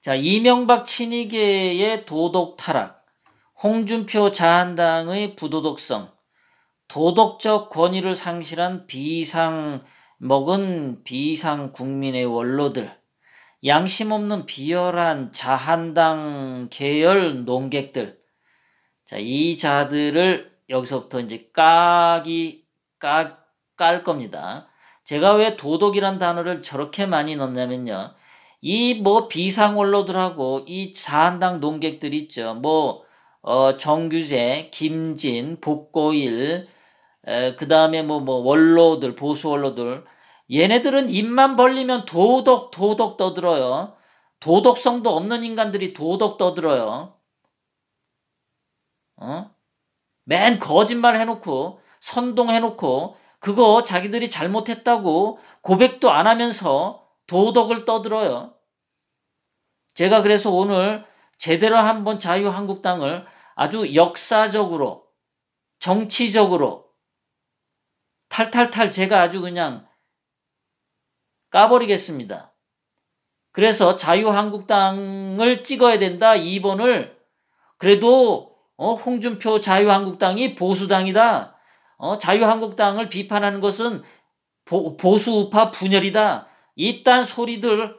자, 이명박 친이계의 도덕 타락, 홍준표 자한당의 부도덕성, 도덕적 권위를 상실한 비상 먹은 비상 국민의 원로들, 양심 없는 비열한 자한당 계열 농객들. 자, 이 자들을 여기서부터 이제 깔 겁니다. 제가 왜 도덕이란 단어를 저렇게 많이 넣냐면요. 이 비상 원로들하고 이 자한당 농객들 있죠. 정규재, 김진, 복고일, 그 다음에 원로들, 보수 원로들. 얘네들은 입만 벌리면 도덕 떠들어요. 도덕성도 없는 인간들이 도덕 떠들어요. 맨 거짓말 해놓고, 선동해놓고, 그거 자기들이 잘못했다고 고백도 안 하면서 도덕을 떠들어요. 제가 그래서 오늘 제대로 한번 자유한국당을 아주 역사적으로, 정치적으로, 탈탈탈 제가 아주 그냥 까버리겠습니다. 그래서 자유한국당을 찍어야 된다. 2번을. 그래도 홍준표 자유한국당이 보수당이다. 자유한국당을 비판하는 것은 보수우파 분열이다. 이딴 소리들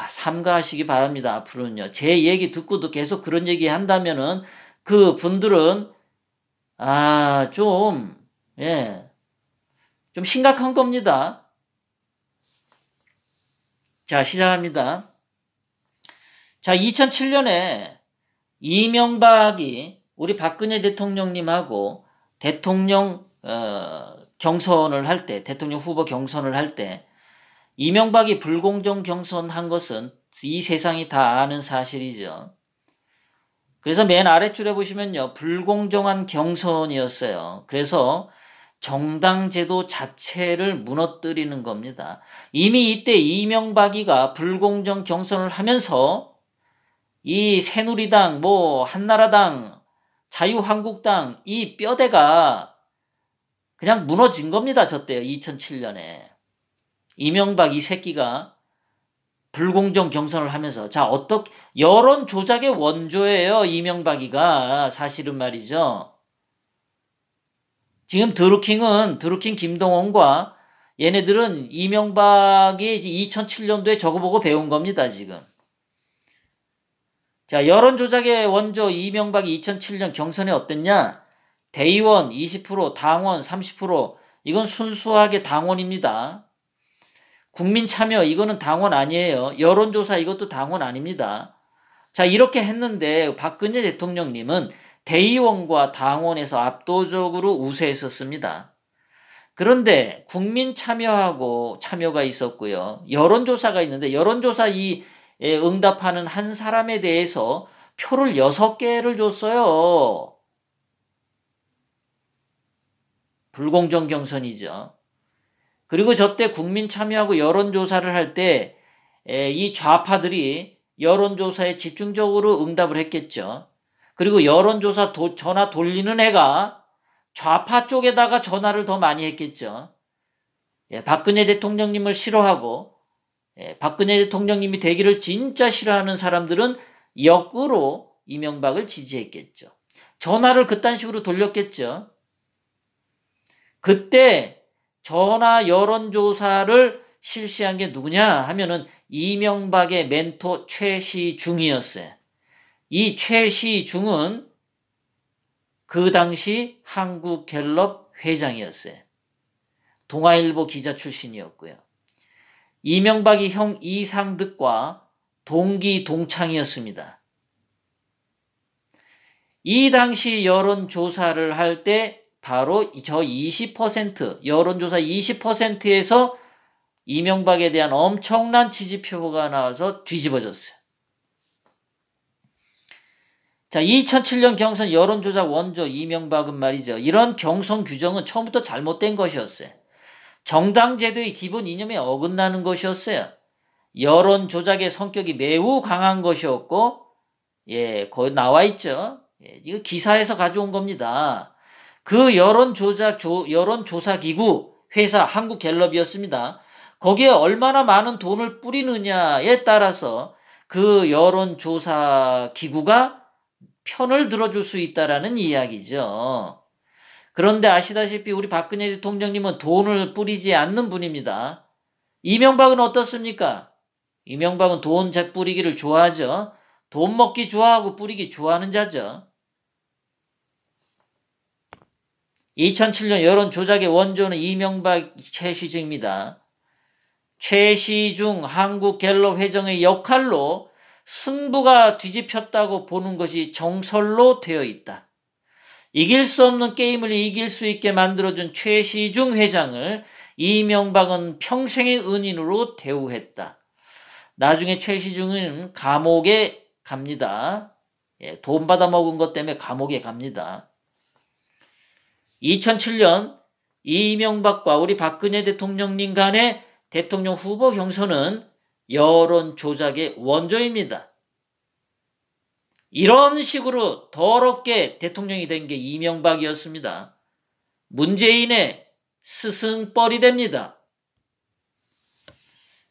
삼가하시기 바랍니다. 앞으로는요. 제 얘기 듣고도 계속 그런 얘기 한다면은 그 분들은 좀 심각한 겁니다. 자, 시작합니다. 자, 2007년에 이명박이 우리 박근혜 대통령님하고 대통령 경선을 할 때, 대통령 후보 경선을 할 때 이명박이 불공정 경선한 것은 이 세상이 다 아는 사실이죠. 그래서 맨 아랫줄에 보시면요. 불공정한 경선이었어요. 그래서 정당제도 자체를 무너뜨리는 겁니다. 이미 이때 이명박이가 불공정 경선을 하면서 이 새누리당, 한나라당, 자유한국당 이 뼈대가 그냥 무너진 겁니다. 저때요. 2007년에. 이명박 이 새끼가 불공정 경선을 하면서 여론 조작의 원조예요. 이명박이가 사실은 말이죠. 지금 드루킹 김동원과 얘네들은 이명박이 2007년도에 저거 보고 배운 겁니다. 지금. 자, 여론 조작의 원조 이명박이 2007년 경선에 어땠냐? 대의원 20%, 당원 30%, 이건 순수하게 당원입니다. 국민 참여 이거는 당원 아니에요. 여론조사 이것도 당원 아닙니다. 자, 이렇게 했는데 박근혜 대통령님은 대의원과 당원에서 압도적으로 우세했었습니다. 그런데 국민 참여가 있었고요. 여론조사가 있는데 여론조사 응답하는 한 사람에 대해서 표를 6개를 줬어요. 불공정 경선이죠. 그리고 저때 국민 참여하고 여론조사를 할 때 이 좌파들이 여론조사에 집중적으로 응답을 했겠죠. 그리고 여론조사 전화 돌리는 애가 좌파 쪽에다가 전화를 더 많이 했겠죠. 박근혜 대통령님을 싫어하고 박근혜 대통령님이 되기를 진짜 싫어하는 사람들은 역으로 이명박을 지지했겠죠. 전화를 그딴 식으로 돌렸겠죠. 그때 전화 여론조사를 실시한 게 누구냐 하면은 이명박의 멘토 최시중이었어요. 이 최시중은 그 당시 한국갤럽 회장이었어요. 동아일보 기자 출신이었고요. 이명박이 형 이상득과 동기 동창이었습니다. 이 당시 여론조사를 할 때 바로 저 20%, 여론조사 20%에서 이명박에 대한 엄청난 지지표가 나와서 뒤집어졌어요. 자, 2007년 경선 여론조작 원조 이명박은 말이죠. 이런 경선 규정은 처음부터 잘못된 것이었어요. 정당제도의 기본 이념에 어긋나는 것이었어요. 여론조작의 성격이 매우 강한 것이었고, 거기 나와 있죠. 이거 기사에서 가져온 겁니다. 그 여론조사기구 회사 한국갤럽이었습니다. 거기에 얼마나 많은 돈을 뿌리느냐에 따라서 그 여론조사 기구가 편을 들어줄 수 있다라는 이야기죠. 그런데 아시다시피 우리 박근혜 대통령님은 돈을 뿌리지 않는 분입니다. 이명박은 어떻습니까? 이명박은 돈 뿌리기를 좋아하죠. 돈 먹기 좋아하고 뿌리기 좋아하는 자죠. 2007년 여론 조작의 원조는 이명박, 최시중입니다. 최시중 한국갤럽 회장의 역할로 승부가 뒤집혔다고 보는 것이 정설로 되어 있다. 이길 수 없는 게임을 이길 수 있게 만들어준 최시중 회장을 이명박은 평생의 은인으로 대우했다. 나중에 최시중은 감옥에 갑니다. 돈 받아 먹은 것 때문에 감옥에 갑니다. 2007년 이명박과 우리 박근혜 대통령님 간의 대통령 후보 경선은 여론 조작의 원조입니다. 이런 식으로 더럽게 대통령이 된 게 이명박이었습니다. 문재인의 스승뻘이 됩니다.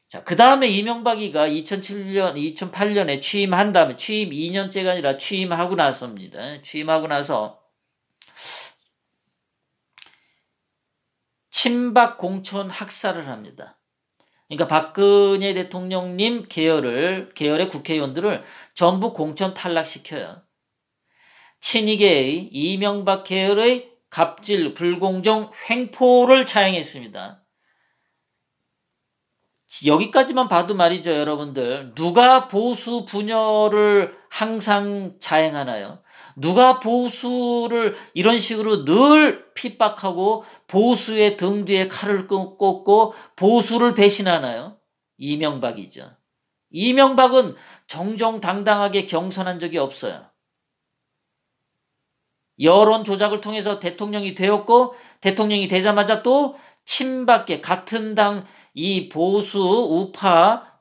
자, 그 다음에 이명박이가 2008년에 취임한 다음에, 취임 2년째가 아니라 취임하고 나서입니다. 취임하고 나서 친박 공천 학살을 합니다. 그러니까 박근혜 대통령님 계열의 국회의원들을 전부 공천 탈락시켜요. 친이계의 이명박 계열의 갑질, 불공정, 횡포를 자행했습니다. 여기까지만 봐도 말이죠, 여러분들. 누가 보수 분열을 항상 자행하나요? 누가 보수를 이런 식으로 늘 핍박하고 보수의 등 뒤에 칼을 꽂고 보수를 배신하나요? 이명박이죠. 이명박은 정정당당하게 경선한 적이 없어요. 여론 조작을 통해서 대통령이 되었고, 대통령이 되자마자 또 친박계 같은 당 이 보수 우파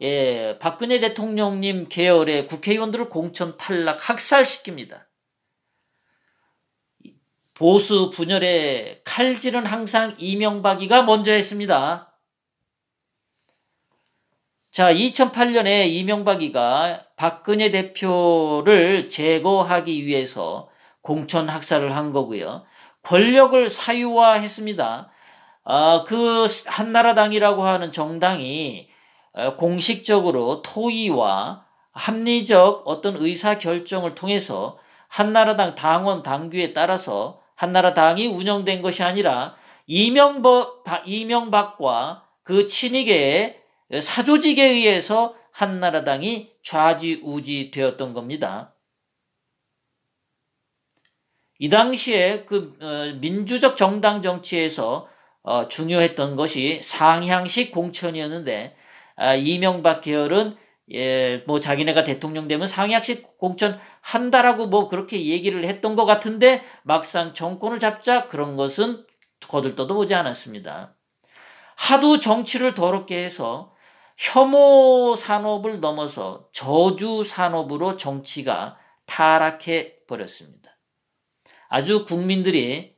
박근혜 대통령님 계열의 국회의원들을 공천 탈락 학살시킵니다. 보수 분열의 칼질은 항상 이명박이가 먼저 했습니다. 자, 2008년에 이명박이가 박근혜 대표를 제거하기 위해서 공천 학살을 한 거고요. 권력을 사유화했습니다. 그 한나라당이라고 하는 정당이 공식적으로 토의와 합리적 어떤 의사 결정을 통해서 한나라당 당원 당규에 따라서 한나라당이 운영된 것이 아니라 이명박과 그 친이계의 사조직에 의해서 한나라당이 좌지우지 되었던 겁니다. 이 당시에 그 민주적 정당 정치에서 중요했던 것이 상향식 공천이었는데, 이명박 계열은 뭐 자기네가 대통령 되면 상향식 공천 한다라고 뭐 그렇게 얘기를 했던 것 같은데, 막상 정권을 잡자 그런 것은 거들떠도 보지 않았습니다. 하도 정치를 더럽게 해서 혐오 산업을 넘어서 저주 산업으로 정치가 타락해 버렸습니다. 아주 국민들이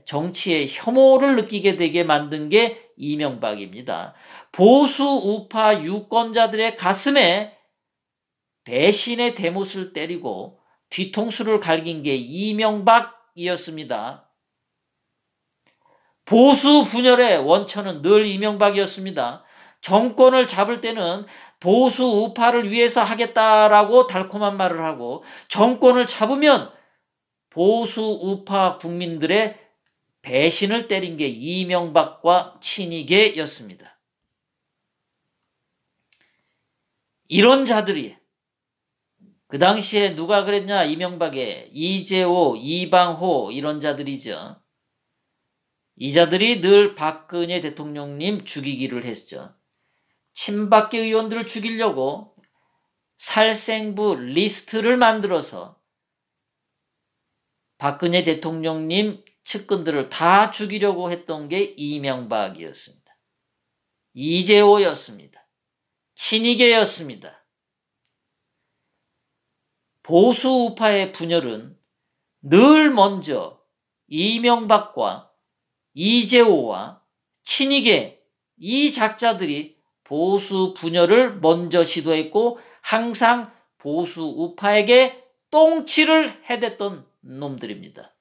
정치에 혐오를 느끼게 되게 만든 게 이명박입니다. 보수 우파 유권자들의 가슴에 배신의 대못을 때리고 뒤통수를 갈긴 게 이명박이었습니다. 보수 분열의 원천은 늘 이명박이었습니다. 정권을 잡을 때는 보수 우파를 위해서 하겠다라고 달콤한 말을 하고, 정권을 잡으면 보수 우파 국민들의 배신을 때린 게 이명박과 친이계였습니다. 이런 자들이 그 당시에 누가 그랬냐? 이명박의 이재호, 이방호 이런 자들이죠. 이 자들이 늘 박근혜 대통령님 죽이기를 했죠. 친박계 의원들을 죽이려고 살생부 리스트를 만들어서 박근혜 대통령님 측근들을 다 죽이려고 했던 게 이명박이었습니다. 이재호였습니다. 친이계였습니다. 보수 우파의 분열은 늘 먼저 이명박과 이재호와 친이계 이 작자들이 보수 분열을 먼저 시도했고 항상 보수 우파에게 똥칠을 해댔던 놈들입니다.